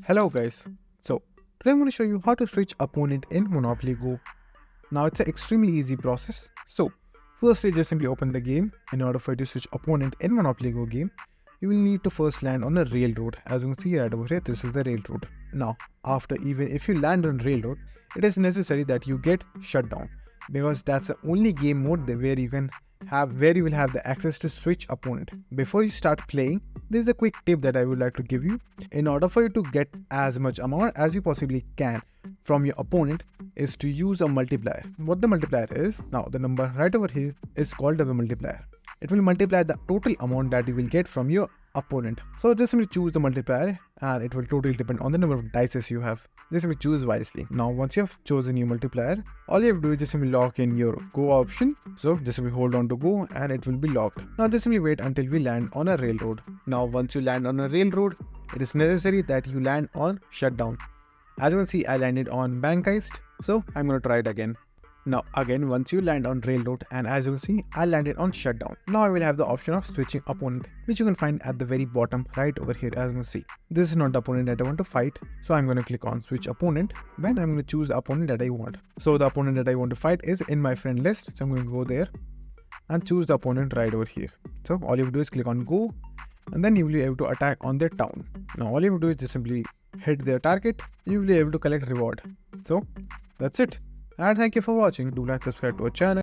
Hello guys, so today I'm going to show you how to switch opponent in Monopoly Go. Now it's an extremely easy process. So firstly just simply open the game. In order for you to switch opponent in Monopoly Go game, you will need to first land on a railroad. As you can see right over here, this is the railroad. Now after even if you land on railroad, it is necessary that you get shut down, because that's the only game mode where you will have the access to switch opponent. Before you start playing, there's a quick tip that I would like to give you. In order for you to get as much amount as you possibly can from your opponent is to use a multiplier. What the multiplier is, now the number right over here is called the multiplier. It will multiply the total amount that you will get from your opponent. So just simply choose the multiplier and it will totally depend on the number of dice you have. Just simply choose wisely. Now once you have chosen your multiplier, all you have to do is just simply lock in your go option. So just simply hold on to go and it will be locked. Now just simply wait until we land on a railroad. Now once you land on a railroad, it is necessary that you land on shutdown. As you can see, I landed on bank heist. So I'm going to try it again. Now again, once you land on railroad, and as you can see, I landed on shutdown. Now I will have the option of switching opponent, which you can find at the very bottom right over here. As you can see, this is not the opponent that I want to fight, so I'm going to click on switch opponent. Then I'm going to choose the opponent that I want. So the opponent that I want to fight is in my friend list, so I'm going to go there and choose the opponent right over here. So all you have to do is click on go, and then you will be able to attack on their town. Now all you have to do is just simply hit their target. You will be able to collect reward. So that's it. And thank you for watching. Do like, subscribe to our channel.